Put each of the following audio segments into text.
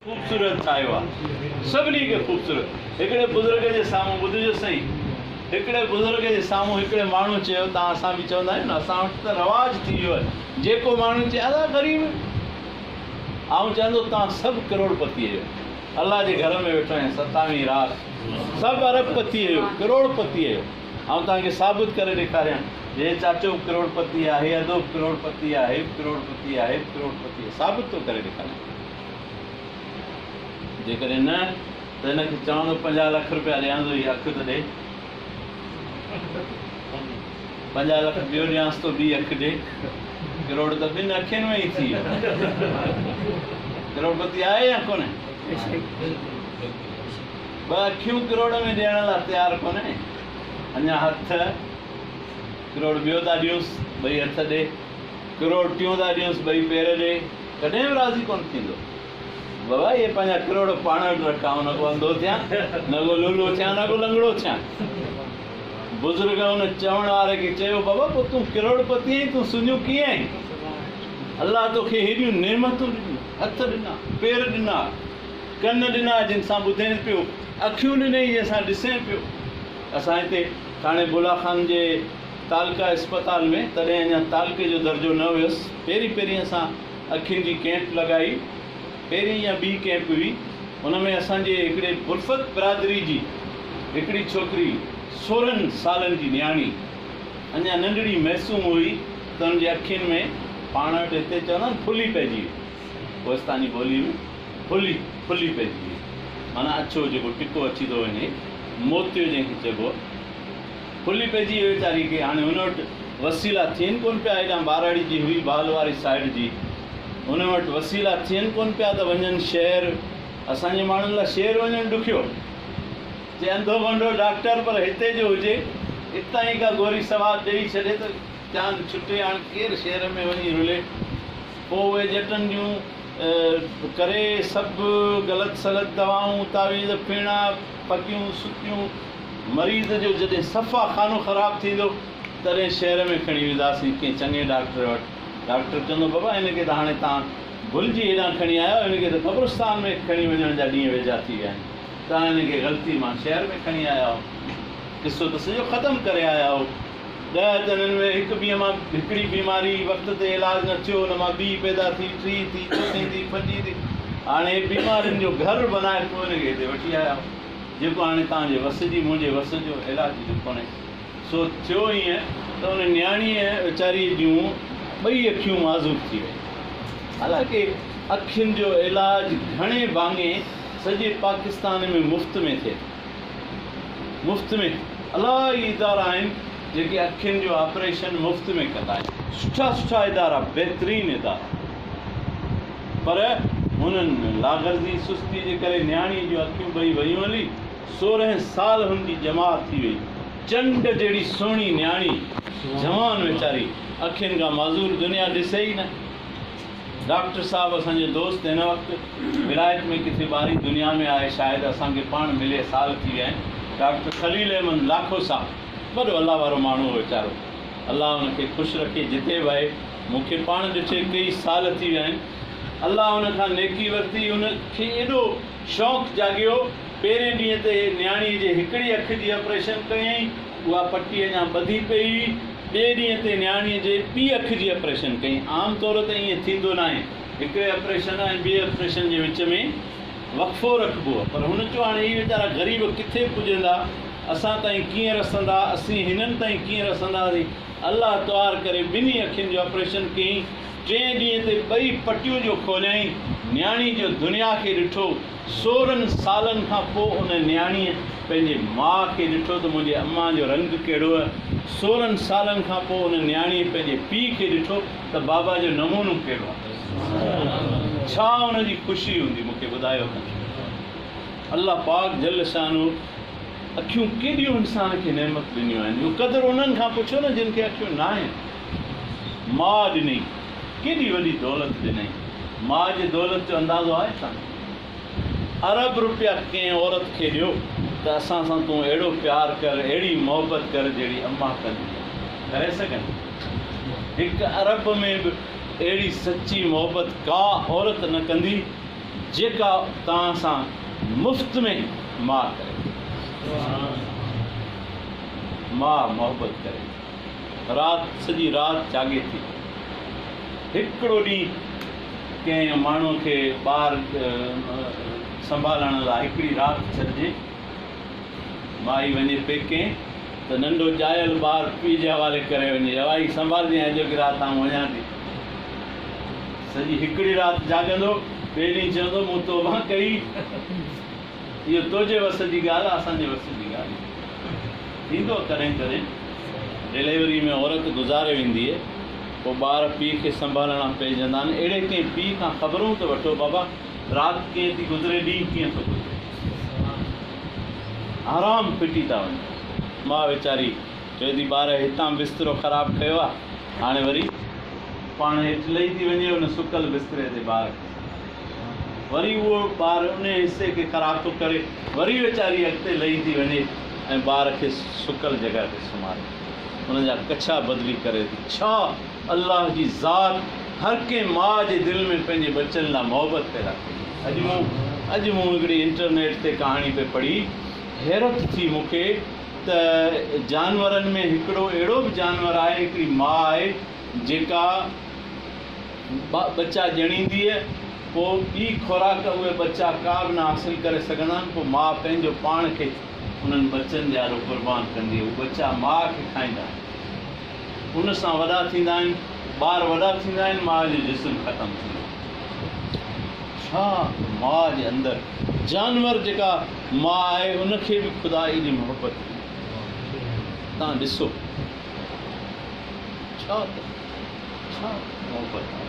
खूबसूरत ठाहियो आहे सभिनी खे खूबसूरत। हिकिड़े बुज़ुर्ग जे साम्हूं ॿुधिजो सही, हिकिड़े बुज़ुर्ग जे साम्हूं हिकिड़े माण्हू चयो, तव्हां असां बि चवंदा आहियूं न, असां वटि त रवाजु थी वियो आहे, जेको माण्हू चए अदा ग़रीब ऐं चवंदो तव्हां सभु करोड़पति आहियो। अलाह जे घर में वेठो आहियां 27वीं राति, सभु अरबपति आहियो, करोड़पति आहियो। ऐं तव्हांखे साबित करे ॾेखारियां, हे चाचो करोड़पति आहे, अदो करोड़पति आहे, करोड़पति आहे, करोड़पति आहे, साबित थो करे ॾेखारियां। जेकॾहिं न त हिनखे चवंदो 50 लख रुपया ॾियांसि, इहा अखि त ॾे, 50 लख ॿियो ॾियांसि थो, ॿी अखि ॾे, करोड़ त ॿिनि अखियुनि में ई थी वियो। करोड़पति आहे या कोन्हे? ॿ अखियूं करोड़ में ॾियण लाइ तयारु कोन्हे। अञा हथ करोड़ ॿियो था ॾियूंसि, ॿई हथ ॾे, करोड़ टियों था ॾियूंसि, ॿई पेर ॾे, कॾहिं बि राज़ी कोन थींदो। बाबा इहे पंहिंजा करोड़ पाण वटि रखा, न को अंधो थियां, न को लूलो थियां, न को लंगड़ो थियां। बुज़ुर्ग हुन चवण वारे खे चयो, बाबा पोइ तूं करोड़पति आहीं, तूं सुञो कीअं आहीं? अलाह तोखे हेॾियूं नेमतूं ॾिनियूं, हथ ॾिना, पेर ॾिना, कन ॾिना जिन सां ॿुधे पियो, अखियूं ॾिनई जंहिंसां ॾिसे पियो। असां हिते हाणे बुला खान जे तालका अस्पताल में, तॾहिं अञा तालके जो दर्जो न हुयुसि, पहिरीं असां अखियुनि जी कैंप लॻाई, पहिरीं या ॿी कैंप हुई। हुन में असांजे हिकिड़े बुरफ़त बिरादरी जी हिकिड़ी छोकिरी 16 सालनि जी न्याणी, अञा नंढड़ी मैसूम हुई, त हुनजे अखियुनि में पाण वटि हिते चवंदा आहिनि फुली पइजी हुई, कोस्तानी ॿोली में फुली पइजी हुई, माना अछो जेको टिको अची थो वञे, मोतियो जंहिंखे चइबो आहे, फुली पइजी वई वीचारी खे। हाणे हुन वटि वसीला थियनि कोन पिया, हेॾां बाराड़ी जी हुई, बाल वारी साइड जी, हुन वटि वसीला थियनि कोन पिया त वञनि शहर। असांजे माण्हुनि लाइ शहर वञणु ॾुखियो, चए अंधो बंदो डॉक्टर पर हिते जो हुजे, हितां ई का गोरी सवाद ॾेई छॾे त चांद छुटे। हाणे केरु शहर में वञी रुले? पोइ उहे जटनि जूं करे सभु ग़लति सलत दवाऊं, तावीज़ पीअणा, पकियूं सुकियूं, मरीज़ जो जॾहिं सफ़ा खानो ख़राबु थींदो तॾहिं शहर में खणी वेंदासीं कंहिं चङे डॉक्टर वटि। डॉक्टर चवंदो, बाबा हिनखे त हाणे तव्हां भुलिजी हेॾां खणी आया आहियो, हिनखे त क़ब्रिस्तान में खणी वञण जा ॾींहं वेझा थी विया आहिनि, तव्हां हिनखे ग़लती मां शहर में खणी आया आहियो, किसो त सॼो ख़तमु करे आया आहियो। 10 ॼणनि में हिकिड़ी बीमारी वक़्त ते इलाजु न थियो, हुन मां ॿी पैदा थी, 3 थी, 4 थी, 5 थी, हाणे बीमारियुनि जो घर बनाए पोइ हिनखे हिते वठी आया आहियो, जेको हाणे तव्हांजे वस जी मुंहिंजे वस जो इलाजु जो कोन्हे। सो थियो ईअं त हुन न्याणीअ वीचारी जूं ॿई अखियूं माज़ूर थी वई। हालांकि अखियुनि जो इलाजु घणे भाङे सॼे पाकिस्तान में मुफ़्त में थिए, मुफ़्त में। इलाही इदारा आहिनि जेके अखियुनि जो ऑपरेशन मुफ़्त में कंदा आहिनि, सुठा इदारा, बहितरीनु इदारा। पर हुननि लाग़र्ज़ी सुस्ती जे करे न्याणी जूं अखियूं ॿई वयूं हली, 16 साल हुनजी जमात थी वई, चंड जहिड़ी सुहिणी न्याणी, जवान वीचारी, अखियुनि खां माज़ूर, दुनिया ॾिसे ई न। डॉक्टर साहब असांजो दोस्त हिन वक़्तु विलायत में किथे ॿाहिरी दुनिया में आहे, शायदि असांखे पाण मिले साल थी विया आहिनि, डॉक्टर खलील अहमद लाखो साहब, वॾो अलाह वारो माण्हू हो वीचारो, अलाह हुनखे ख़ुशि रखे जिते बि आहे। मूंखे पाण ॾिठे कई साल थी विया आहिनि, अलाह हुन खां नेकी वरिती, हुनखे एॾो शौक़ु जाॻियो। पहिरें ॾींहं ते न्याणी जे हिकिड़ी अखि जी ऑपरेशन कयईं, उहा पटी अञा ॿधी पई। ॿिए ॾींहं ते न्याणीअ जे ॿी अखि जी ऑपरेशन कयईं। आम तौर ते ईअं थींदो न आहे, हिकिड़े ऑपरेशन ऐं ॿिए ऑपरेशन जे विच में वक़फ़ो रखिबो आहे, पर हुन चयो हाणे इहे वीचारा ग़रीब किथे पुॼंदा, असां ताईं कीअं रसंदा, असीं हिननि ताईं कीअं रसंदासीं। अलाह तवार करे ॿिन्ही अखियुनि जो ऑपरेशन कयईं। 3 ॾींहं ते ॿई पटियूं जो खोलियईं, न्याणी जो दुनिया खे ॾिठो। 16 सालनि खां पोइ उन न्याणीअ पंहिंजे माउ खे ॾिठो त मुंहिंजे अम्मा जो रंग कहिड़ो आहे। 16 सालनि खां पोइ उन न्याणीअ पंहिंजे पीउ खे ॾिठो त बाबा जो नमूनो कहिड़ो आहे। छा हुनजी ख़ुशी हूंदी, मूंखे ॿुधायो त। अल्लाह पाक जल शानो अखियूं केॾियूं इंसान खे नेमत ॾिनियूं आहिनि, इहो क़दुरु उन्हनि खां पुछो न जिन खे अखियूं न आहिनि। माउ ॾिनई, केॾी वॾी दौलत ॾिनई। माउ जे दौलत जो अंदाज़ो आहे छा? अरब रुपया कंहिं औरत खे ॾियो त असां सां तूं अहिड़ो प्यारु कर, अहिड़ी मोहबत कर जहिड़ी अम्मा कंदी, करे सघनि? हिकु अरब में बि अहिड़ी सची मोहबत का औरत न कंदी जेका तव्हां सां मुफ़्त में मां करे, मां मोहबत करे, राति सॼी राति जागे थी। हिकिड़ो ॾींहुं कंहिं माण्हूअ खे ॿार संभालण लाइ हिकिड़ी राति छॾिजे, माई वञे पेके त नंढो ॼायल ॿार पीउ जे हवाले करे वञे, हवाई संभालजांइ अॼु की राति आउं वञां थी। सॼी हिकिड़ी राति जाॻंदो, ॿिए ॾींहुं चवंदो मूं तौबा कई, इहो तुंहिंजे वस जी ॻाल्हि आहे, असांजे वस जी ॻाल्हि थींदो। कॾहिं कॾहिं डिलीवरी में औरत गुज़ारे वेंदी आहे, पोइ ॿार पीउ खे संभालणा पइजंदा आहिनि। अहिड़े कंहिं पीउ खां ख़बरूं त वठो, बाबा राति कीअं थी गुज़रे, ॾींहुं कीअं थो गुज़रे, आराम फिटी था वञनि। मां वीचारी चए थी ॿार हितां बिस्तरो ख़राबु कयो आहे, हाणे वरी पाण हेठि लही थी वञे उन सुकल बिस्तरे ते ॿार खे, वरी उहो ॿार उन हिसे खे ख़राबु थो करे, वरी वीचारी अॻिते लही थी वञे ऐं ॿार खे सुकल जॻह ते सुम्हारे, उनजा कछा बदिली करे थी। छा अल्लाह जी ज़ात हर कंहिं माउ जे दिलि में पंहिंजे बचनि लाइ मोहबत पैदा कई। अॼु मूं हिकिड़ी इंटरनेट ते कहाणी पे पढ़ी, हैरत थी मूंखे त जानवरनि में हिकिड़ो अहिड़ो बि जानवर आहे, हिकिड़ी माउ आहे जेका बच्चा ॼणींदी आहे, पोइ ॿी खुराक उहे बच्चा का बि न हासिलु करे सघंदा आहिनि, पोइ माउ पंहिंजो पाण खे उन्हनि बच्चनि जे आॾो क़ुर्बान कंदी आहे। उहे बच्चा माउ खे खाईंदा आहिनि, उन सां वॾा थींदा आहिनि, ॿार वॾा थींदा आहिनि, माउ जो जिस्म ख़तमु थींदो आहे। छा माउ जे अंदरि जानवर जेका माउ आहे उनखे बि ख़ुदा जी मोहबत, तव्हां ॾिसो छा मोहबत आहे।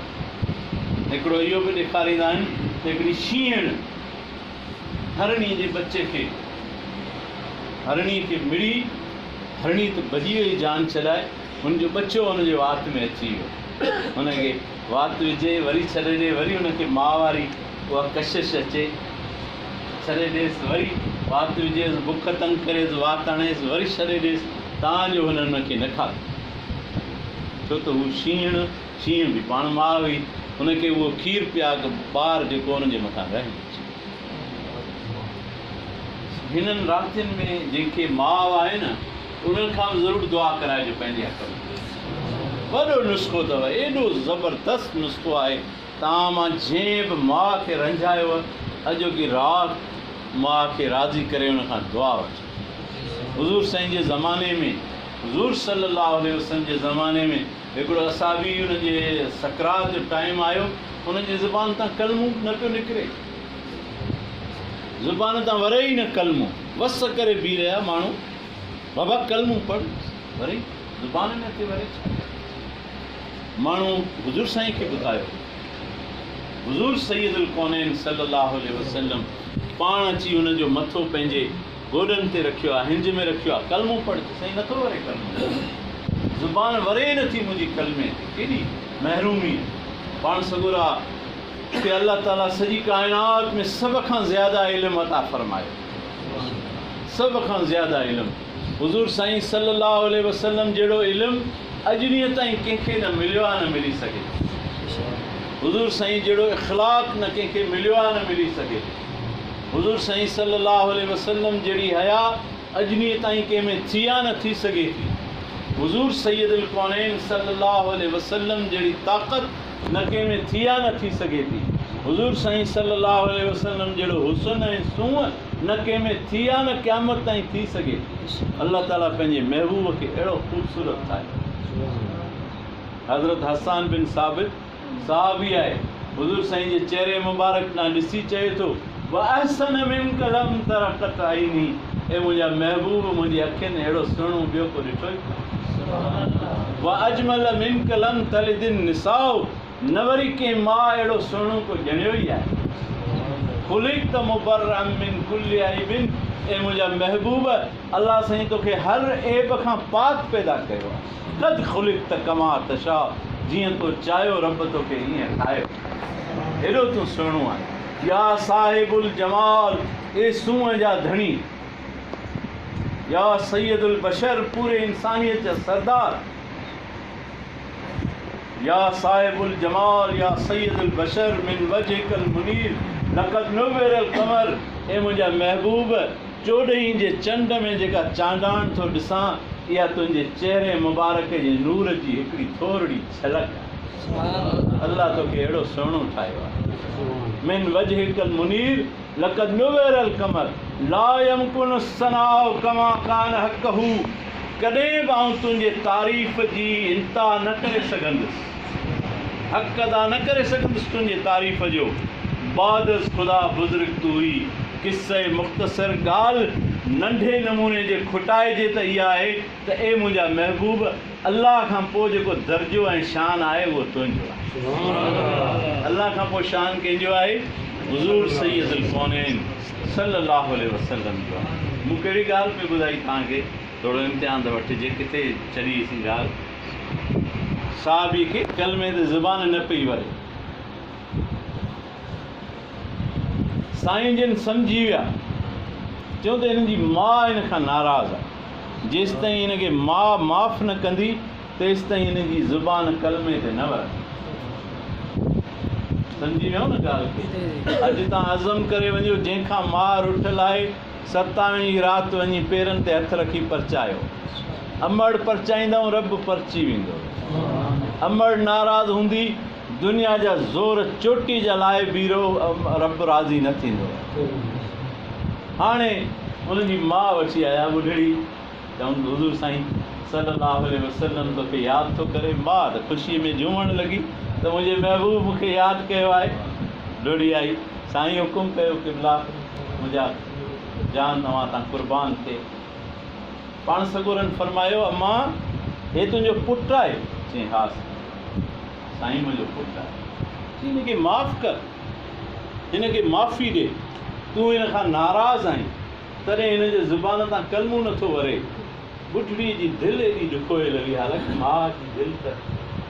हिकिड़ो इहो बि ॾेखारींदा आहिनि त हिकिड़ी शींहण हरणीअ जे बचे खे, हरणीअ खे मिड़ी, हरणी त भॼी वई जान छॾाए, हुनजो बचो हुनजे वात में अची वियो, हुनखे वात विझे, वरी छॾे ॾे, वरी हुनखे माउ वारी उहा कशिश अचे, छॾे ॾेसि, वरी वात विझेसि, बुख तंग करेसि, वात हणेसि, वरी छॾे ॾेसि, तव्हांजो हुननि हुनखे न खाधो। छो त हू शींहण बि पाण माउ हुई, हुनखे उहो खीर पिया ॿार जेको हुनजे मथां रहे। हिननि रातियुनि में जेके माउ आहे न, उन्हनि खां बि ज़रूरु दुआ कराइजो पंहिंजे हक़ में। वॾो नुस्ख़ो अथव, एॾो ज़बरदस्त नुस्ख़ो आहे। तव्हां मां जंहिं बि माउ खे रंझायो, अॼोकी राति माउ खे राज़ी करे उन खां दुआ वठो। हुज़ूर साईं जे ज़माने में, हुज़ूर सल्लल्लाहु अलैहि वसल्लम जे ज़माने में हिकिड़ो असाबी हुनजे सकरात जो टाइम आयो, हुनजी ज़ुबान तां कलमो न पियो निकिरे, ज़ुबान तां वरे ई न कलमो, वस करे बीह रहिया माण्हू, बाबा कलमो पढ़, वरी ज़ुबान न थी वरे। माण्हू हुज़ूर साईं खे ॿुधायो, हुज़ूर सैयदुल कौनैन सल्लल्लाहु अलैहि वसल्लम पाण अची हुनजो मथो पंहिंजे गोॾनि ते रखियो आहे, हिंज में रखियो आहे, कलमो पढ़। साईं नथो वरे कलमो, ज़ुबान वरे नथी मुंहिंजी कलमे ते, केॾी महिरूमी। पाण सगुरा कि अल्लाह ताला सॼी काइनात में सभ खां ज़्यादा इल्मु अता फ़रमायो, सभ खां ज़्यादा इल्मु। हुज़ूर साईं सल्लल्लाहु अलैहि वसल्लम जहिड़ो इल्मु अॼु ॾींहं ताईं कंहिंखे न मिलियो आहे, न मिली सघे। हुज़ूर साईं जहिड़ो इख़लाक़ न कंहिंखे मिलियो आहे, न मिली सघे। हुज़ूर साईं सल्लल्लाहु अलैहि वसल्लम जहिड़ी हया अॼु ॾींहं ताईं कंहिं में थी आहे, न थी सघे थी। हुज़ूर सैयदुल कौनैन सल्लल्लाहु अलैहि वसल्लम जहिड़ी ताक़त न कंहिं में थी आहे, न थी सघे थी। हुज़ूर साईं सल्लल्लाहु अलैहि वसल्लम जहिड़ो हुस्न ऐं सूंहं न कंहिं में थी आहे, न क़यामत ताईं थी सघे थी। अल्लाह ताला पंहिंजे महबूब खे अहिड़ो ख़ूबसूरत ठाहे। हज़रत हसन बिन साबित साहबी आहे, हुज़ूर साईं जे चेहरे मुबारक ॾांहुं ॾिसी चए थो, वअहसन मिनक लम तर क़त ऐनी, ऐं मुंहिंजा महबूब मुंहिंजी अखियुनि अहिड़ो सुहिणो ॿियो को ॾिठो ई। वअजमल मिनक लम तलिदिन निसाउ, न वरी कंहिं माउ अहिड़ो सुहिणो को ॼणियो ई आहे। ख़ुलिक़्त मुबर्रअम मिन कुल्लि ऐबिन, ऐं मुंहिंजा महबूब अल्लाह साईं तोखे हर ऐब खां पाक पैदा कयो आहे। क़द ख़ुलिक़्त कमा तशा, जीअं तो चाहियो रब तोखे ईअं ठाहियो, हेॾो तूं सुहिणो आहे। या साहिबुल जमाल, ए सूंहं जा धणी, या सैयदुल बशर, पूरे इंसानियत जा सरदार, या साहिबुल जमाल या सैयदुल बशर मिन वजहिकल मुनीर, लक़द नुव्विरल क़मर, ए मुंहिंजा महबूब 14 जे चंड में जेका चांडाण थो ॾिसां, इहा तुंहिंजे चहिरे मुबारक जे नूर जी हिकिड़ी थोरी झलक आहे। अल्लाह तोखे अहिड़ो सुहिणो ठाहियो आहे। मिन वजहिकल मुनीर लक़द नुव्विरल क़मर ला यमकुनु सनाउ कमा कान हक़हू, कॾहिं बि आउं तुंहिंजे तारीफ़ जी इंता न करे सघंदुसि, हक़ अदा न करे सघंदुसि तुंहिंजे तारीफ़ जो। बादस ख़ुदा बुज़ुर्ग तू हुई, किस्से मुख़्तसर ॻाल्हि नंढे नमूने जे खुटाइजे त इहा आहे त ए मुंहिंजा महबूब, अलाह खां पोइ जेको दर्जो ऐं शान आहे उहो तुंहिंजो आहे। अलाह खां पोइ शान कंहिंजो आहे? हुज़ूर सैयदुल कौनैन सल्लल्लाहु अलैहि वसल्लम जो आहे। मूं कहिड़ी ॻाल्हि पे ॿुधाई तव्हांखे, थोरो इम्तिहान त वठिजे, किथे चढ़ीसीं ॻाल्हि। साहबी खे कलमे ते ज़ुबान न पई वरे, साईं जिन सम्झी विया, चयूं त हिन जी माउ हिन खां नाराज़ आहे, जेसि ताईं हिनखे माउ माफ़ न कंदी तेसि ताईं हिन जी ज़ुबान कलमे ते न वरंदी। सम्झी वियो न ॻाल्हि खे? अॼु तव्हां अज़म करे वञो, जंहिंखां माउ रुठल आहे 27 राति वञी पेरनि ते हथु रखी परचायो। अमड़ परचाईंदव, रब परची वेंदो। अमड़ नाराज़ हूंदी, दुनिया जा ज़ोर चोटी जा लाइ बीरो, रब राज़ी न थींदो। हाणे उनजी माउ वठी आया ॿुढड़ी, चवनि हुज़ूर साईं सल्लल्लाहु अलैहि वसल्लम तोखे यादि थो करे। माउ त ख़ुशीअ में झूमण लॻी त मुंहिंजे महबूब मूंखे यादि कयो आहे। ढोड़ी आई, साईं हुकुम कयो क़िबला, मुंहिंजा जान नवां तां क़ुर्बान थिए। पाण सगोरनि फरमायो, अम्मा हे तुंहिंजो पुटु आहे? चई हा साईं मुंहिंजो पुटु आहे। हिनखे माफ़ु कर, हिनखे माफ़ी ॾे, तूं हिन खां नाराज़ आहीं तॾहिं हिन जे ज़ुबान तां कलमो नथो वरे। ॿुढड़ी जी दिलि एॾी ॾुखोए लॻी, हालांकि माउ जी दिलि त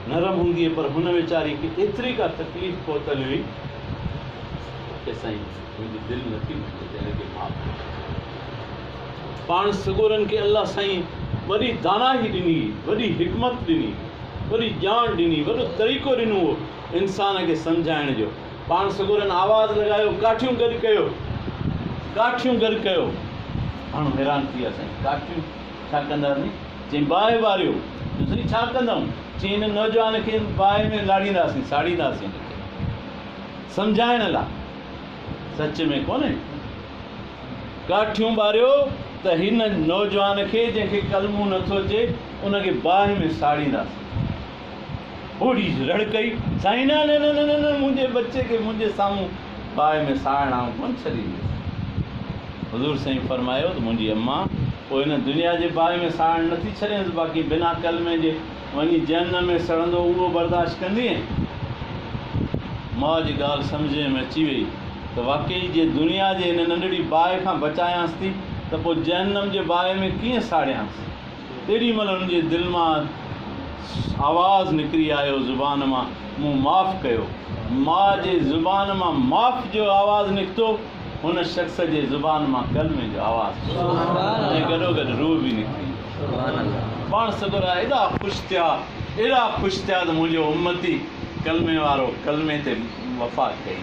नरम हूंदी आहे, पर हुन वीचारी खे एतिरी का तकलीफ़ पहुतल हुई कि साईं मुंहिंजी दिलि नथी मटे, हिनखे माफ़ु कर। पाण सगोरनि खे अल्लाह साईं वॾी दानाही ॾिनी, वॾी हिकमत ॾिनी, वॾी ॼाण ॾिनी, वॾो तरीक़ो ॾिनो इंसान खे सम्झाइण जो। पाण सगोरनि आवाज़ु लॻायो, काठियूं गॾु कयो, काठियूं गॾु कयो। हाणे हैरान थी विया साईं, काठियूं छा कंदासीं? चई बाहि ॿारियो। साईं छा कंदमि? चई हिन नौजवान खे बाहि में लाड़ींदासीं, साड़ींदासीं, हिनखे सम्झाइण लाइ। सच में कोन्हे, काठियूं ॿारियो त हिन नौजवान खे जंहिंखे कलमो नथो अचे उनखे बाहि में साड़ींदासीं। थोड़ी रड़ कई, साईं न न न न न मुंहिंजे बच्चे खे मुंहिंजे साम्हूं बाहि में साड़णा कोन छॾींदी। हुज़ूर साईं फरमायो त मुंहिंजी अम्मा पोइ हिन दुनिया जे बाहि में साड़ण नथी छॾेसि, बाक़ी बिना कलमे जे वञी जहन्नम में सड़ंदो, उहो बर्दाश्त कंदी। माउ जी ॻाल्हि सम्झ में अची वई त वाक़ई जे दुनिया जे हिन नंढड़ी बाहि खां बचायांसि थी त पोइ जहन्नम जे बाहि में कीअं साड़ियांसि। तेॾी महिल हुनजे दिलि मां आवाज़ु निकिरी आयो ज़ुबान मां, मूं माफ़ु कयो। माउ जे ज़ुबान मां माफ़ जो आवाज़ु निकितो, हुन शख़्स जे ज़ुबान मां कलमे जो आवाज़ु ऐं गॾोगॾु रूह बि निकिरी। पाण सगोरा एॾा ख़ुशि थिया, एॾा ख़ुशि थिया त मुंहिंजो उम्मती कलमे वारो कलमे ते वफ़ा कई।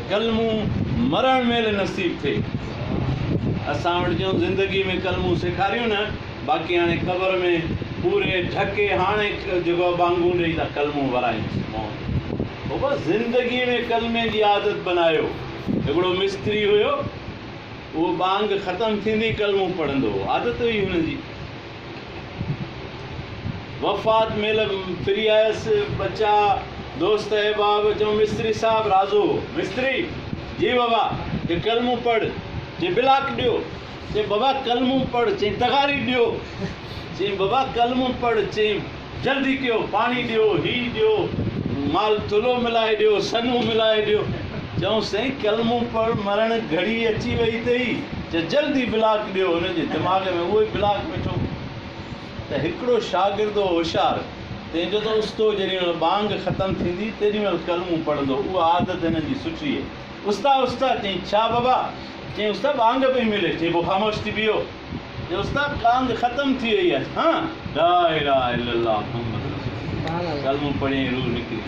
कलमू मरण महिल नसीब थिए। असां वटि जो ज़िंदगी में कलमू सेखारियूं न, बाक़ी हाणे क़बर में पूरे ढके हाणे जेको बांगूं ॾेई था कलमो वरायूं। पोइ बसि ज़िंदगीअ में कलमे जी आदत बनायो। हिकिड़ो मिस्त्री हुयो, उहो बांग ख़तमु थींदी कलमो पढ़ंदो हो, आदत हुई हुनजी। वफ़ात महिल फिरी आयसि, बचा दोस्त अहबाब, चऊं मिस्त्री साहिबु राज़ो, मिस्त्री जी बाबा हे कलमो पढ़। चई बिलाक ॾियो। चई बाबा कलमो पढ़। चई तगारी ॾियो। चई बाबा कलमो पढ़। चई जल्दी कयो, पाणी ॾियो, हीउ ॾियो, माल तुलो मिलाए ॾियो, सनू मिलाए ॾियो। चऊं साईं कलमो पढ़, मरण घड़ी अची वई अथई, चई जल्दी बिलाक ॾियो। हुनजे दिमाग़ में उहो ई बिलाक वेठो। त हिकिड़ो शागिर्द होशियारु, तंहिंजो त उस्तो जॾहिं महिल बांग ख़तमु थींदी तेॾी महिल कलमो पढ़ंदो, उहा आदत हिननि जी सुठी आहे। उस्ताद उस्ताद। चई छा बाबा? चई उस्ताद बांग पई मिले। चई पोइ ख़ामोश थी बीहो। चई उस्ताद बांग ख़तमु थी वई आहे। हा ला इलाहा इल्लल्लाह मुहम्मद रसूलुल्लाह। कलमो पढ़े रूह निकिरी।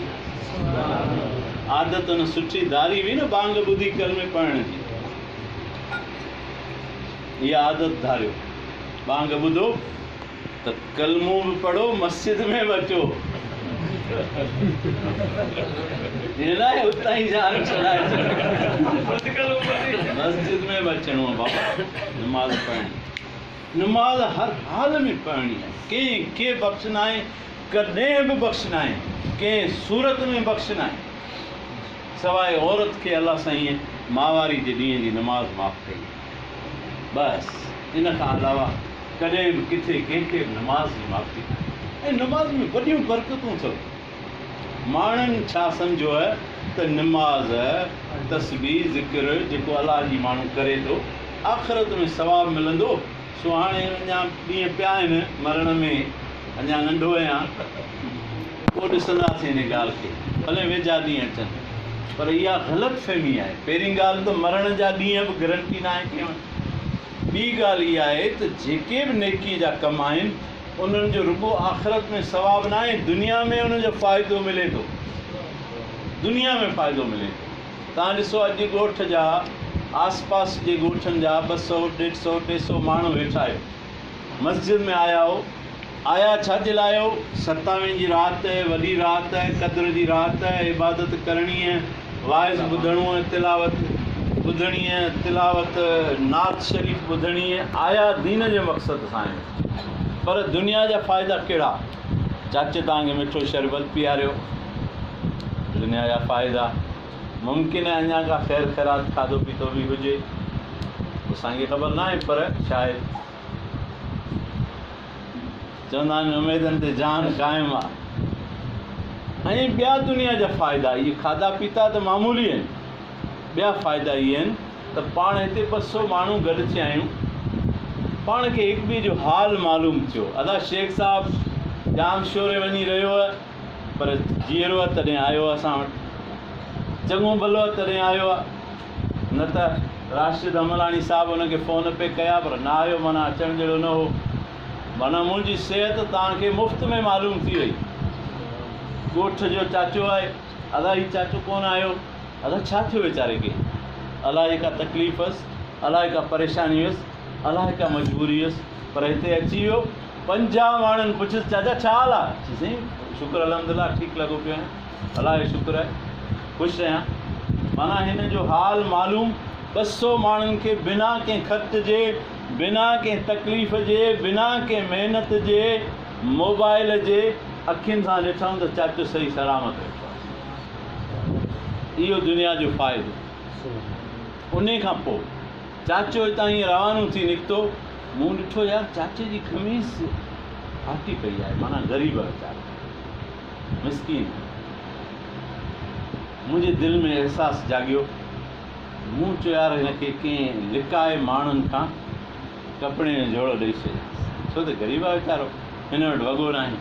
आदत न सुठी धारी हुई न बांग ॿुधी कलमे पढ़ण जी, इहा आदत धारियो। बांग ॿुधो त कलमो बि पढ़ो, मस्जिद में बि अचो, हिन लाइ उतां ई जान छॾाए मस्जिद में बि अचिणो आहे बाबा, नमाज़ पढ़णी, नमाज़ हर हाल में पढ़णी आहे। कंहिंखे बख़्शना आहे, कॾहिं बि बख़्शना आहे, कंहिं सूरत में बख़्शना आहे, सवाइ औरत खे अलाह साईं माहवारी जे ॾींहं जी नमाज़ माफ़ कई, बसि। इन खां अलावा कॾहिं बि किथे कंहिंखे बि नमाज़ जी माफ़ी। ऐं नमाज़ में वॾियूं बरकतूं अथव। माण्हुनि छा सम्झो आहे त नमाज़ तस्बीह ज़िक्र जेको अलाह जी माण्हू करे थो आख़िरत में सवाबु मिलंदो। सो हाणे अञा ॾींहं पिया आहिनि मरण में, अञा नंढो आहियां, पोइ ॾिसंदासीं हिन ॻाल्हि खे, भले वेझा ॾींहं अचनि, पर इहा ग़लति फ़हमी आहे। पहिरीं ॻाल्हि त मरण जा ॾींहं बि गारंटी न आहे कंहिं वटि। ॿी ॻाल्हि इहा आहे त जेके बि नेकीअ जा कम आहिनि उन्हनि जो रुॻो आख़िरत में सवाबु न आहे, दुनिया में उनजो फ़ाइदो मिले थो, दुनिया में फ़ाइदो मिले थो। तव्हां ॾिसो अॼु ॻोठ जा आस पास जे ॻोठनि जा 200, 150, 300 माण्हू वेठा आहियो, मस्जिद में आया हो, आया छाजे लाइ हो? 27 जी राति आहे, वॾी राति आहे, क़द्र जी राति आहे, इबादत करणी आहे, वाइज़ ॿुधणो आहे, तिलावत ॿुधणी आहे, तिलावत नात शरीफ़ ॿुधणी आहे, आया दीन जे मक़सद सां आहिनि। पर दुनिया जा फ़ाइदा कहिड़ा? चाचे तव्हांखे मिठो शरबत पीआरियो, दुनिया जा फ़ाइदा। मुमकिन आहे अञा का ख़ैर ख़ैरात खाधो पीतो बि हुजे, असांखे ख़बर न आहे, पर शायदि चवंदा आहिनि उमेदनि ते जान क़ाइमु आहे। ऐं ॿिया दुनिया जा फ़ाइदा, इहे खाधा पीता त मामूली आहिनि, ॿिया फ़ाइदा इहे आहिनि त पाण हिते 200 माण्हू गॾु थिया आहियूं, पाण खे हिक ॿिए जो हाल मालूम थियो। अदा शेख साहिबु जाम शोरे वञी रहियो आहे, पर जीअरो आहे तॾहिं आयो आहे असां वटि, चङो भलो आहे तॾहिं आयो आहे, न त राशिद अमलाणी साहिबु हुनखे फ़ोन पे कया पर न आयो, माना अचणु जहिड़ो न हो। माना मुंहिंजी सिहत तव्हांखे मुफ़्त में मालूम थी वई। ॻोठ जो चाचो आहे, अदा ही चाचो कोन आयो, अदा छा थियो वीचारे खे? अलाए का तकलीफ़ हुअसि, अलाए का परेशानी हुअसि, अलाए का मजबूरी हुअसि, पर हिते अची वियो। 50 माण्हुनि पुछियसि चाचा छा हाल आहे? साईं शुक्र अल्हम्दुलिल्लाह, ठीकु लॻो पियो आहे, अलाह जो शुक्र आहे, ख़ुशि आहियां। माना हिन जो हाल मालूम 200 माण्हुनि खे बिना कंहिं ख़र्च जे, बिना कंहिं तकलीफ़ जे, बिना कंहिं महिनत जे, मोबाइल जे अखियुनि सां ॾिठऊं त चाचो सही सलामत वेठो आहे। इहो दुनिया जो फ़ाइदो। उन खां पोइ चाचो हितां हीअं रवानो थी निकितो, मूं ॾिठो यार चाचे जी ख़मीस फाटी पई आहे, माना ग़रीब वीचारो, मिसकीन। मुंहिंजे दिलि में अहसासु जाॻियो, मूं चयो यार हिनखे कंहिं लिकाए माण्हुनि खां कपिड़े जो जोड़ो ॾेई छॾियां, छो त ग़रीब आहे वीचारो, हिन वटि वॻो न आहे।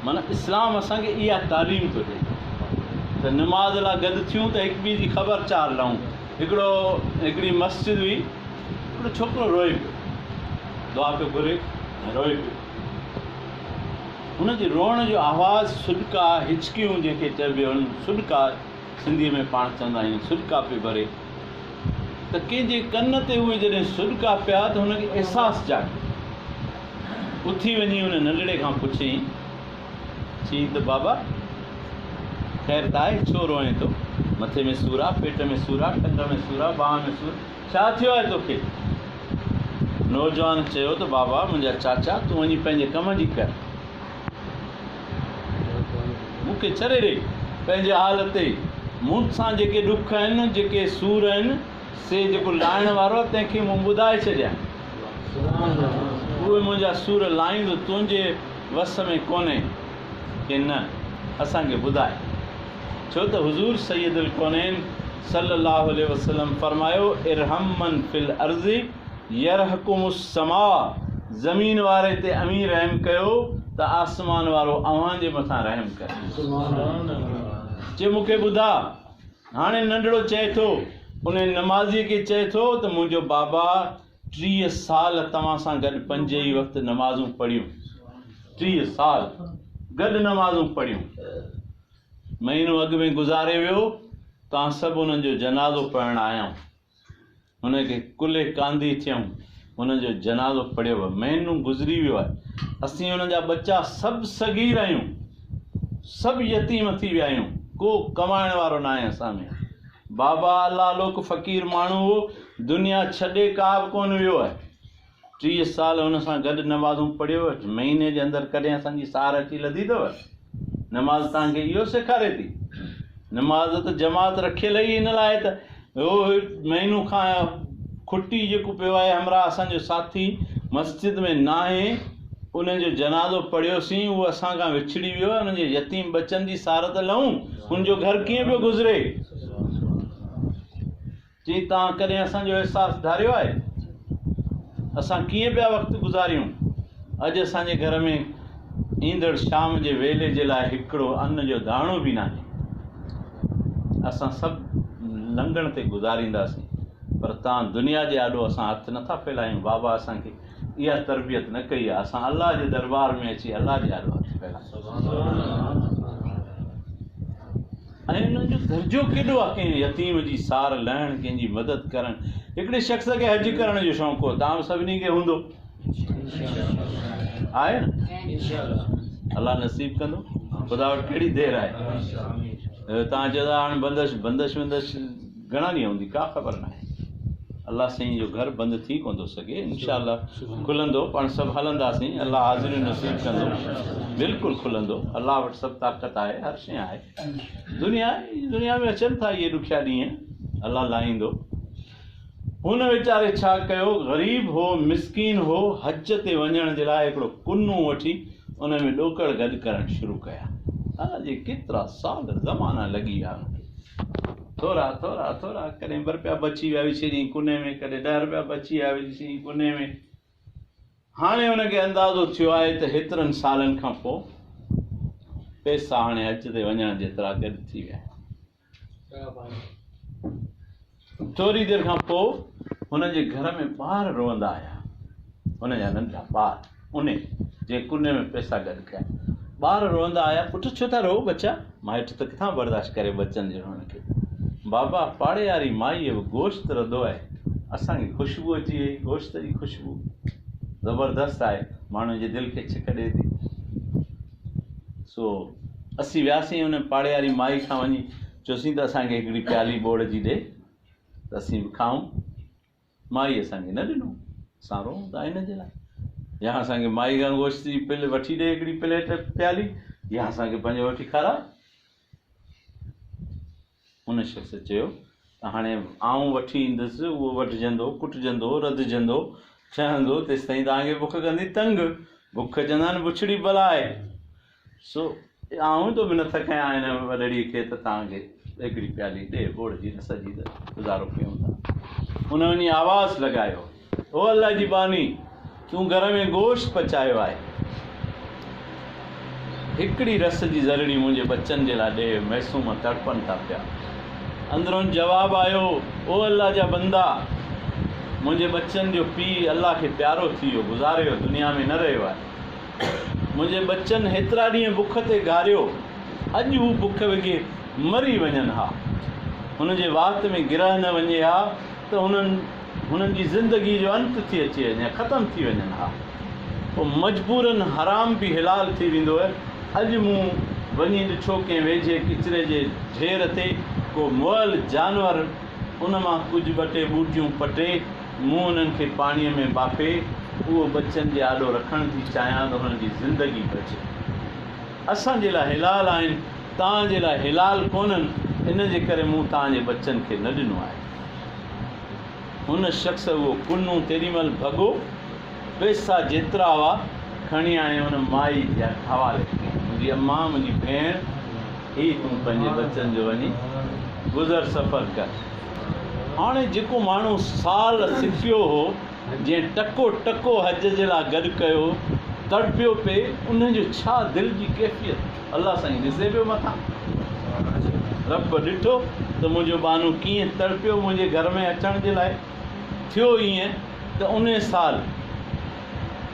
माना इस्लाम असांखे इहा तालीम थो ॾिए त नमाज़ लाइ गॾु थियूं त हिक ॿिए जी ख़बरचार लहूं। हिकिड़ी मस्जिद हुई, हिकिड़ो छोकिरो रोए पियो, दुआ पियो घुरे ऐं रोए पियो। हुनजे रोअण जो आवाज़ु सुॾका, हिचकियूं जंहिंखे चइबियूं आहिनि, सुॾका सिंधीअ में पाण चवंदा आहियूं, सुॾका पियो भरे। त कंहिंजे कन ते उहे जॾहिं सुॾका पिया त हुनखे अहसासु जाॻियो। उथी वञी हुन नंढड़े खां पुछियईं, चई त बाबा ख़ैर त आहे, छो रोए थो? मथे में सूरु आहे, पेट में सूरु आहे, टंग में सूरु आहे, बांह में सूरु, छा थियो आहे तोखे? नौजवान चयो त बाबा मुंहिंजा चाचा तूं वञी पंहिंजे कम जी कर, मूंखे छॾे ॾे पंहिंजे हाल ते। मूं सां जेके ॾुख आहिनि, जेके सूर आहिनि, से जेको लाहिण वारो आहे तंहिंखे मूं ॿुधाए छॾिया, उहे मुंहिंजा सूर लाहींदो, तुंहिंजे वस में कोन्हे की न, असांखे ॿुधाए। छो त हुज़ूर सैयदुल कौनैन सल्लल्लाहु अलैहि वसल्लम फरमायो, इरहम मन फिल अर्ज़ि यरहकुमुस समा, ज़मीन वारे ते अमीर रहम कयो त आसमान वारो अव्हांजे मथां रहम करे। चए मूंखे ॿुधा, हाणे नंढड़ो चए थो, उन नमाज़ीअ खे चए थो त मुंहिंजो बाबा 30 साल तव्हां सां गॾु 5 ई वक़्तु नमाज़ूं पढ़ियूं, 30 साल गॾु नमाज़ूं पढ़ियूं, महीनो अॻु में गुज़ारे वियो, तव्हां सभु हुननि जो जनाज़ो पढ़णु आया, हुनखे कुले कांदी थियूं, हुनजो जनाज़ो पढ़ियो। महीनो गुज़री वियो आहे, असीं हुननि जा बच्चा सभु सगीर आहियूं, सभु यतीम थी विया आहियूं, को कमाइण वारो न आहे असां में। बाबा अल्लाह लोक फ़क़ीर माण्हू हो, दुनिया छॾे का बि कोन वियो आहे। 30 साल हुन सां गॾु नमाज़ूं पढ़ियो, महीने जे अंदरि कॾहिं असांजी सार अची लधी अथव? नमाज़ तव्हांखे इहो सेखारे थी। नमाज़ त जमात रखियल ई इन लाइ त उहो महीनो खां खुटी जेको पियो आहे, हमरा असांजो साथी मस्जिद में न आहे, उनजो जनाज़ो पढ़ियोसीं, उहो असां खां विछड़ी वियो आहे। उनजे यतीम बच्चनि जी सार त लहूं, उनजो घर कीअं पियो गुज़रे? जी तव्हां कॾहिं असांजो अहसासु धारियो आहे? असां कीअं पिया वक़्तु गुज़ारियूं? अॼु असांजे घर में ईंदड़ शाम जे वेले जे लाइ हिकिड़ो अन्न जो दाणो बि न आहे। असां सभु लंघण ते गुज़ारींदासीं, पर तव्हां दुनिया जे आॾो असां हथु नथा फैलायूं। बाबा असांखे इहा तरबियत न कई आहे। असां अलाह जे दरबार में अची अलाह जे आॾो हथु फैलायूं। ऐं हुननि जो दर्जो केॾो आहे, कंहिं यतीम जी सार लहण, कंहिंजी मदद करणु। हिकिड़े शख़्स खे हज करण जो शौक़ु हो, तव्हां सभिनी खे हूंदो, आहे न? अलाह नसीब कंदो, ख़ुदा वटि कहिड़ी देरि आहे। तव्हां चयो था हाणे बंदिश घणा ॾींहं हूंदी, का ख़बर न आहे। अलाह साईं जो घर बंदि थी कोन थो सघे, इंशाअल्लाह खुलंदो, पाण सभु हलंदासीं, अलाह हाज़िरी नसीब कंदो, बिल्कुलु खुलंदो। अलाह वटि सभु ताक़त आहे, हर शइ आहे। दुनिया में अचनि था इहे ॾुखिया ॾींहं, अलाह लाहींदो। हुन वीचारे छा कयो, ग़रीब हो, मिसकीन हो, हज ते वञण जे लाइ हिकिड़ो कुन्नू वठी उन में ॾोकड़ गॾु करणु शुरू कया। अॼु केतिरा साल ज़माना लॻी विया, थोरा थोरा थोरा, कॾहिं ₹2 बची विया विछड़ी कुने में, कॾहिं ₹10 बची विया विछड़ी कुने में। हाणे हुनखे अंदाज़ो थियो आहे त हेतिरनि सालनि खां पोइ पैसा हाणे हज ते वञण जेतिरा गॾु थी विया। थोरी देरि खां पोइ हुनजे घर में ॿार रोअंदा आया, हुनजा नंढा ॿार, उन जे कुने में पैसा गॾु कया। ॿार रोअंदा आया, पुटु छो था रो बच्चा? माइट त किथां बर्दाश्त करे बच्चनि जे रोअण खे। बाबा पाड़े वारी माईअ बि गोश्त रधो आहे, असांखे ख़ुशबू अची वई, गोश्त जी ख़ुशबू ज़बरदस्त आहे, माण्हू जे दिलि खे छिक ॾिए थी। सो असीं वियासीं हुन पाड़े वारी माई खां वञी चयोसीं त असांखे हिकिड़ी प्याली बोड़ जी ॾे त असीं बि खाऊं। माई असांखे न ॾिनो, असां रोऊं था हिन जे लाइ। या असांखे माई खां गोश्त जी पिल वठी ॾे हिकिड़ी प्लेट प्याली, या असांखे पंहिंजो वठी खाराए। हुन शख़्स चयो त हाणे आऊं वठी ईंदुसि, उहो वठिजंदो, कुटिजंदो, रधजंदो, ठहंदो, तेसि ताईं तव्हांखे बुख कंदी तंग। बुख चवंदा आहिनि बुछड़ी बला आहे। सो आऊं तो बि न थकियां हिन वॾड़ीअ खे त तव्हांखे हिकिड़ी प्याली ॾे बोड़ जी, न सजी त गुज़ारो कयूं था। हुन वञी आवाज़ु लॻायो, ओ अल्लाह जी बानी, तूं घर में गोश्त पचायो आहे, हिकिड़ी रस जी ज़रड़ी मुंहिंजे बच्चनि जे लाइ ॾे, मैसूम तड़पनि था पिया। अंदरों जवाबु आयो, ओ अल्लाह जा बंदा, मुंहिंजे बच्चनि जो पीउ अल्लाह खे प्यारो थी वियो, गुज़ारे वियो, दुनिया में न रहियो आहे। मुंहिंजे बच्चनि हेतिरा ॾींहं बुख ते गारियो, अॼु हू बुख वेगे मरी वञनि हा, हुनजे वात में गिरह न वञे हा, त हुननि जी ज़िंदगी जो अंत थी अची वञे, ख़तमु थी वञनि हा। पोइ मजबूरनि हराम बि हिलाल थी वेंदो आहे। अॼु मूं वञी ॾिठो कंहिं वेझे किचिरे जे ढेर ते को मुअल जानवर, उन मां कुझु 2-3 ॿूटियूं पटे, मूं उन्हनि खे पाणीअ में बाफ़े उहो बच्चनि जे आॾो रखणु थी चाहियां त हुननि जी ज़िंदगी बचे। असांजे लाइ हिलाल आहिनि, तव्हांजे लाइ हिलाल कोन्हनि, इन जे करे मूं तव्हांजे बच्चनि खे न ॾिनो आहे। हुन शख़्स उहो कुन्नू तेॾीमहिल भॻो, पैसा जेतिरा हुआ खणी आणे हुन माई जे हवाले कई, मुंहिंजी अम्मा, मुंहिंजी भेण, ही तूं पंहिंजे बच्चनि जो वञी गुज़र सफ़र कर। हाणे जेको माण्हू साल सिखियो हो, जंहिं टको टको हज जे लाइ गॾु कयो, तड़पियो पिए, उनजो छा दिलि जी कैफ़ियत अल्लाह साईं ॾिसे पियो मथां। रब ॾिठो त मुंहिंजो बानू कीअं तड़पियो मुंहिंजे घर में अचण जे लाइ। थियो ईअं त उन साल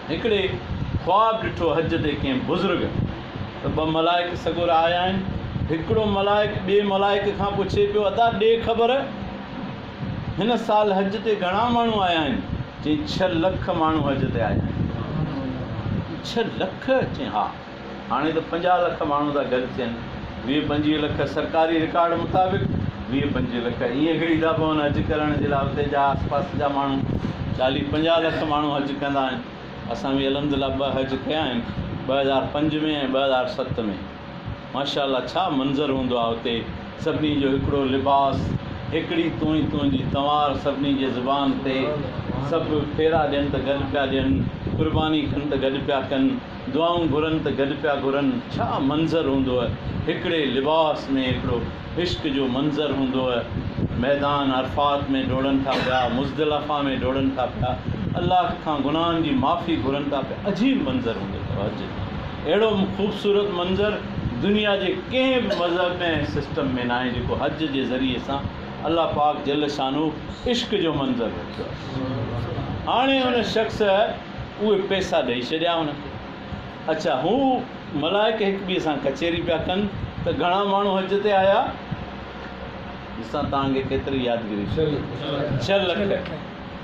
हिकिड़े ख्वाबु ॾिठो हज ते कंहिं बुज़ुर्ग, त 2 मलाइक सगुर आया आहिनि, हिकिड़ो मलाइक ॿिए मलाइक खां पुछे पियो अदा ॾे ख़बर हिन साल हज ते घणा माण्हू आया आहिनि? चई 6 लख माण्हू हज ते आया आहिनि। 6 लख? चई हा। हाणे त 50 लख माण्हू था गॾु थियनि। 20-25 लख सरकारी रिकॉर्ड मुताबिक़ 20-25 लख ईअं घड़ी था पवनि हज करण जे लाइ। उते जा आसपास जा माण्हू 40-50 लख माण्हू हज कंदा आहिनि। असां बि अलहमदिल्ला 2 हज कया आहिनि, 2005 में ऐं 2007 में। माशाअल्लाह छा मंज़र हूंदो आहे उते। सभिनी जो हिकिड़ो लिबास, हिकिड़ी तुंहिंजी तंवार सभिनी जे ज़ुबान ते। सभु फेरा ॾियनि त गॾु पिया ॾियनि, क़ुर्बानी कनि त गॾु पिया कनि, दुआऊं घुरनि त गॾु पिया घुरनि। छा मंज़र हूंदो आहे। हिकिड़े लिबास में हिकिड़ो इश्क जो मंज़र हूंदो आहे। मैदान अरफात में डोड़नि था पिया, मुज़दलिफ़ा में डोड़नि था पिया, अलाह खां गुनाहनि जी माफ़ी घुरनि था पिया। अजीब मंज़र हूंदो अथव हज। अहिड़ो ख़ूबसूरत मंज़र दुनिया जे कंहिं बि मज़हब में सिस्टम में न आहे जेको हज जे ज़रिए सां अल्लाह पाक जल शानू इश्क जो मंज़र रखियो आहे। हाणे हुन शख़्स उहे पैसा ॾेई छॾिया हुनखे। अच्छा, हू मलाइक हिक ॿिए सां कचेरी पिया कनि त घणा माण्हू हज ते आया? ॾिसां तव्हांखे केतिरी यादगिरी। 6 लख।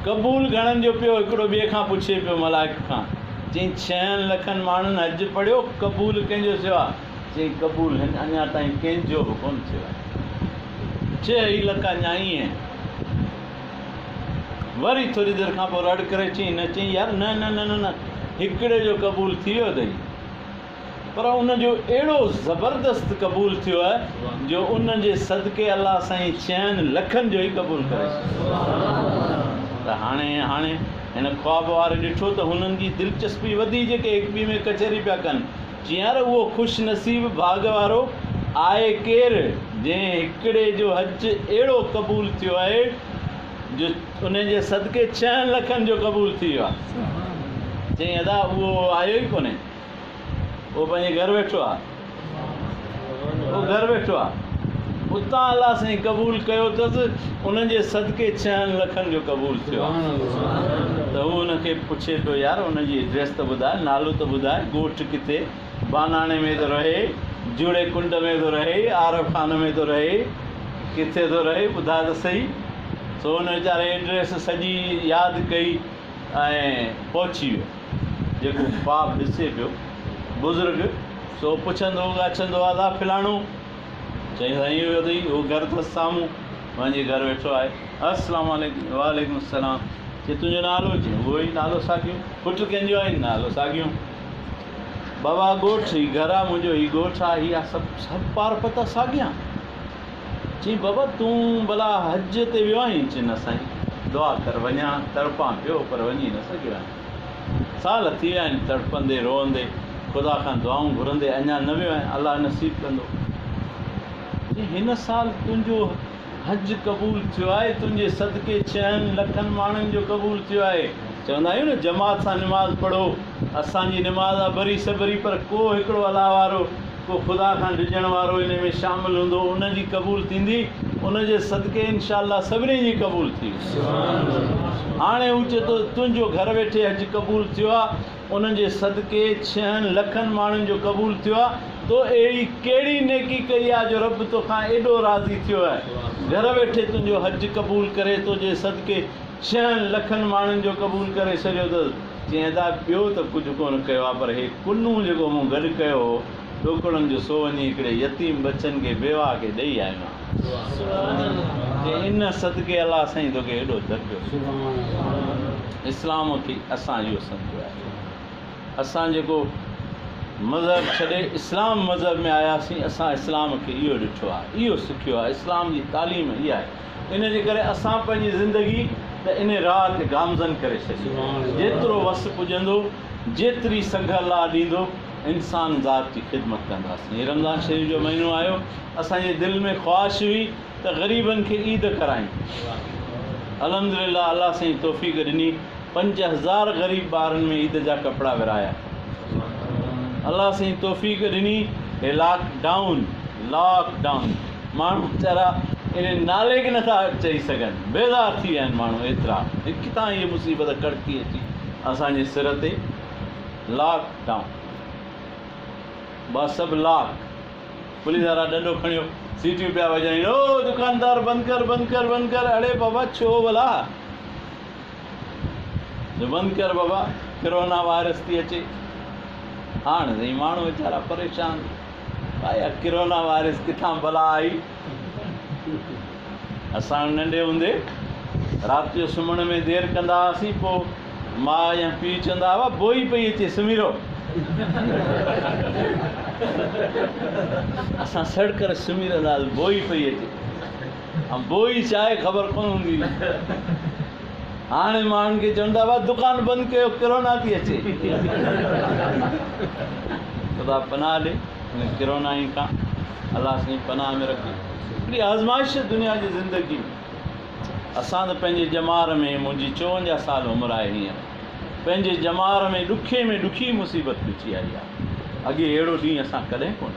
क़बूल घणनि जो पियो? हिकिड़ो ॿिए खां पुछे पियो मलाइक खां। चई 6 लखनि माण्हुनि हज पढ़ियो, क़बूल कंहिंजो थियो आहे? चई क़बूल अञा ताईं कंहिंजो बि कोन थियो आहे। 6 लख अञा ई आहिनि। वरी थोरी देरि खां पोइ रड़ करे चई न। चई यार न न न न न हिकिड़े जो क़बूल थी वियो अथई, पर उनजो अहिड़ो ज़बरदस्त क़बूल थियो आहे जो उन जे सदके अलाह साईं 6 लखनि जो ई क़बूल करे। त हाणे हिन ख्वाब वारे ॾिठो त हुननि जी दिलचस्पी वधी, जेके हिक ॿिए में कचहरी पिया कनि। चई यार उहो ख़ुशि नसीब भाग वारो आहे केरु जंहिं हिकिड़े जो हज अहिड़ो क़बूल थियो आहे जो उन जे सदके 6 लखनि जो क़बूल थी वियो आहे। चई अदा उहो आयो ई कोन्हे, उहो पंहिंजे घर वेठो आहे। उहो घर वेठो आहे, उतां अलाह साईं क़बूल कयो अथसि, उन जे सदके 6 लखनि जो क़बूल थियो आहे। त हू हुनखे पुछे पियो यार उनजी एड्रेस त ॿुधाए, नालो त ॿुधाए, ॻोठु किथे? बानाणे में थो रहे, जूड़े कुंड में थो रहे, आरब खान में थो रहे, किथे थो रहे ॿुधाए त सही। सो हुन वीचारे एड्रेस सॼी यादि कई ऐं पहुची वियो। जेको बाप ॾिसे पियो बुज़ुर्ग, सो पुछंदो ॻाछंदो आदा फिलाणो। चई साईं इहो अथई, उहो घर अथसि साम्हूं, पंहिंजे घर वेठो आहे। अस्सलाम वालेकुम। वालेकुम सलाम। चई तुंहिंजो नालो? चई उहो ई नालो साॻियो। पुटु कंहिंजो आहे? नालो साॻियो। बाबा ॻोठु ही घर आहे मुंहिंजो, ही ॻोठु आहे, हीअ सभु पार पता साॻियां। चई बाबा तूं भला हज ते वियो आहीं? चई न साईं, दुआ कर वञा, तड़पां पियो पर वञी न सघियो आहियां। साल थी विया आहिनि तड़पंदे रोअंदे, ख़ुदा खां दुआऊं घुरंदे, अञा न वियो आहियां, अलाह नसीब कंदो। चई हिन साल तुंहिंजो हज क़बूल थियो आहे, तुंहिंजे सदके 6 लखनि माण्हुनि जो क़बूल थियो आहे। चवंदा आहियूं न जमात सां निमाज़ पढ़ो, असांजी निमाज़ आहे बरी सबरी, पर को हिकिड़ो अलाह वारो, को ख़ुदा खां डिॼण वारो इन में शामिलु हूंदो, उन जी क़बूल थींदी, उन जे सदके इनशाअल्लाह सभिनी जी क़बूल थी। हाणे हू चए थो तुंहिंजो घर वेठे हज क़बूल थियो आहे, उन जे सदके 6 लखनि माण्हुनि जो क़बूल थियो आहे। तो अहिड़ी कहिड़ी नेकी कई आहे जो रब तोखां एॾो राज़ी थियो आहे, घर वेठे तुंहिंजो हज क़बूल करे, तुंहिंजे सदके 6 लखनि माण्हुनि जो क़बूल करे छॾियो अथसि। चई अदा ॿियो त कुझु कोन कयो आहे, पर हे कुनू जेको मूं गॾु कयो हो ॾोकड़नि जो, सो वञी हिकिड़े यतीम बचनि खे बेवा खे ॾेई आयो आहियां। इन सदके अलाह साईं तोखे एॾो दर्जो। इस्लाम खे असां इहो सम्झो आहे। असां जेको मज़हब छॾे इस्लाम मज़हब में आयासीं, असां इस्लाम खे इहो ॾिठो आहे, इहो सिखियो आहे, इस्लाम जी तालीम इहा आहे। इन जे करे असां पंहिंजी ज़िंदगी त इन राह ते गामज़न करे छॾी। जेतिरो वस पुॼंदो, जेतिरी संघ अलाह ॾींदो, इंसान ज़ात जी ख़िदमत कंदासीं। रमज़ान शरीफ़ जो महीनो आयो, असांजे दिलि में ख़्वाहिश हुई त ग़रीबनि खे ईद करायूं। अल्हम्दुलिल्लाह अलाह साईं तौफ़ीक़ ॾिनी, 5000 ग़रीब ॿारनि में ईद जा कपिड़ा विराया। अलाह साईं तौफ़ीक़ ॾिनी। हे लॉकडाउन माण्हू वीचारा इन नाले खे नथा चई सघनि, बेज़ार थी विया आहिनि माण्हू एतिरा। किथां इहा मुसीबत कड़की अची असांजे सिर ते। लॉकडाउन, बस सभु लॉक, पुलिस वारा डंडो खणियो, सीटियूं पिया वॼाइनि, ओ दुकानदार बंदि कर बंदि कर बंदि कर। अड़े बाबा छो भला बंदि कर बाबा, कोरोना वायरस थी अचे। हाणे साईं माण्हू वीचारा परेशान, भाई कोरोना वायरस किथां भला आई। असां नंढे हूंदे राति जो सुम्हण में देरि कंदा हुआसीं, पोइ माउ या पीउ चवंदा हुआ बोई पई अचे सुम्ही रहो। असां सड़ करे सुम्ही रहंदा हुआसीं, बोई पई अचे। ऐं बोई छा आहे ख़बर कोन हूंदी। हाणे माण्हुनि खे चवंदा हुआ दुकानु बंदि कयो कोरोना थी अचे। ख़ुदा पनाह ॾे हिन कोरोना ई खां, अलाह साईं पनाह में रखे। हिकिड़ी आज़माइश दुनिया जी ज़िंदगी में। असां त पंहिंजे जमार में, मुंहिंजी 54 साल उमिरि आहे हींअर, पंहिंजे जमार में ॾुखे में ॾुखी मुसीबत ॾिठी आई आहे। अॻे अहिड़ो ॾींहुं असां कॾहिं कोन।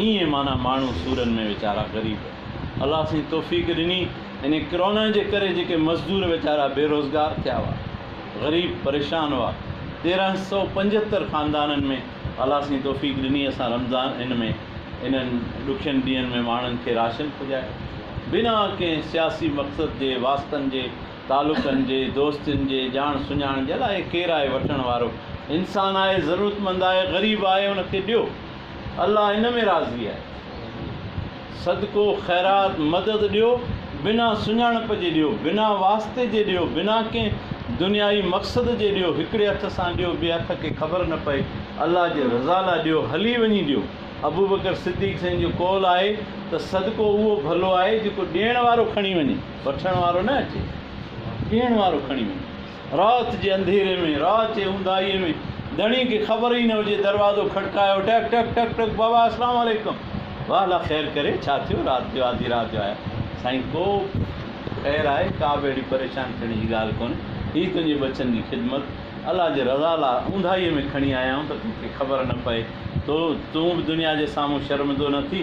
ईअं माना माण्हू सूरनि में वीचारा ग़रीब, अलाह साईं तौफ़ीक़ ॾिनी। इन कोरोना जे करे जेके मज़दूर वीचारा बेरोज़गार थिया हुआ, ग़रीब परेशान हुआ, 1375 ख़ानदाननि में अलाह साईं तौफ़ीक़ ॾिनी। असां रमज़ान इन में इन्हनि ॾुखियनि ॾींहंनि में माण्हुनि खे राशन पुॼाए, बिना कंहिं सियासी मक़सद जे, वास्तनि जे, तालुकनि जे, दोस्तनि जे, ॼाण सुञाण जे। अलाए केरु आहे वठण वारो, इंसानु आहे, ज़रूरतमंद आहे, ग़रीब आहे, उनखे ॾियो। अलाह इन में राज़ी आहे। सदको ख़ैरात मदद ॾियो, बिना सुञाणप जे ॾियो, बिना वास्ते जे ॾियो, बिना कंहिं दुनियाई मक़सद जे ॾियो। हिकिड़े हथ सां ॾियो, ॿिए हथ खे ख़बर न पए, अलाह जे रज़ा लाइ ॾियो, हली वञी ॾियो। अबू बकर सिद्दीक़ साईं जो कौल आहे त सदको उहो भलो आहे जेको ॾियण वारो खणी वञे, वठण वारो न अचे, ॾियण वारो खणी वञे। राति जे अंधेरे में, राति जे ऊंदाईअ में, धणी खे ख़बर ई न हुजे, दरवाज़ो खड़कायो, टक टक टक टक, बाबा अस्सलाम वालेकुम, वाह अल्लाह ख़ैरु करे, छा थियो, राति जो आधी राति जो आया। साईं को ख़ैरु आहे, का बि अहिड़ी परेशान थियण जी ॻाल्हि कोन्हे। हीअ तुंहिंजे बचनि जी ख़िदमत, अलाह जे रज़ा लाइ ऊंदाईअ में खणी आया आहियूं त तोखे ख़बर न पए, तो तूं बि दुनिया जे साम्हूं शर्मिंदो न थी,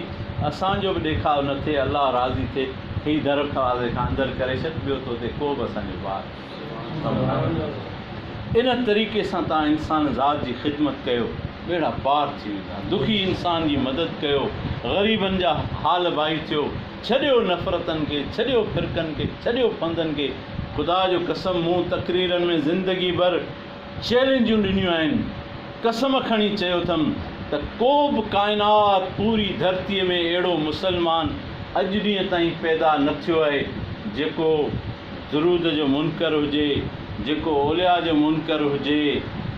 असांजो बि ॾेखाव न थिए, अलाह राज़ी थिए। हीअ दरख़्वास्त खां अंदरि करे छॾ, ॿियो तो ते को बि असांजो ॿार। इन तरीक़े सां तव्हां इंसान ज़ात जी ख़िदमत कयो, बेड़ा पार थी वेंदा। दुखी इंसान जी मदद कयो, ग़रीबनि जा हाल भाई थियो, छॾियो नफ़रतनि खे, छॾियो फ़िरक़नि खे, छॾियो फंदनि खे। ख़ुदा जो कसम, मूं तक़रीरनि में ज़िंदगी भर चैलेंजूं ॾिनियूं आहिनि। कसम खणी चयो अथमि त को बि काइनात पूरी धरतीअ में अहिड़ो मुसलमान अॼु ॾींहं ताईं पैदा न थियो आहे जेको दुरूद जो मुनकर हुजे, जेको औलिया जो मुनकर हुजे,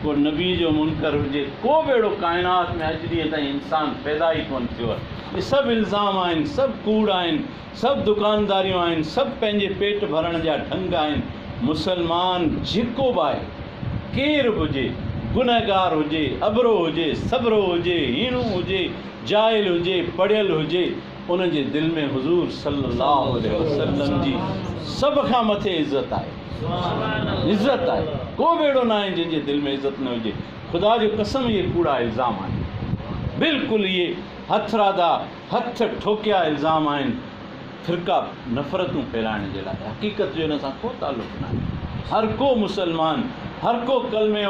को नबी जो मुनकर हुजे। को बि अहिड़ो काइनात में अॼु ॾींहं ताईं इंसानु पैदा ई कोन थियो आहे। इहे सभु इल्ज़ाम आहिनि, सभु कूड़ आहिनि, सभु दुकानदारियूं आहिनि, सभु पंहिंजे पेट भरण जा ढंग आहिनि। मुसलमान जेको बि आहे, केरु बि हुजे, गुनहगार हुजे, अबरो हुजे, सबरो हुजे, हीणो हुजे, जाहिल हुजे, पढ़ियलु हुजे, उन जे दिलि में हुज़ूर सल्लल्लाहु अलैहि वसल्लम जी सभ खां मथे इज़त आहे, इज़त आहे। को बि अहिड़ो न आहे जंहिंजे दिलि में इज़त न हुजे। ख़ुदा जो कसम, इहे कूड़ा इल्ज़ाम आहिनि, बिल्कुलु इहे हथरादा, हथ ठोकिया इल्ज़ाम आहिनि, फ़िरका नफ़रतूं फैलाइण जे लाइ। हक़ीक़त जो हिन सां को तालुक़ु न आहे। हर को मुसलमान, हर को कलमे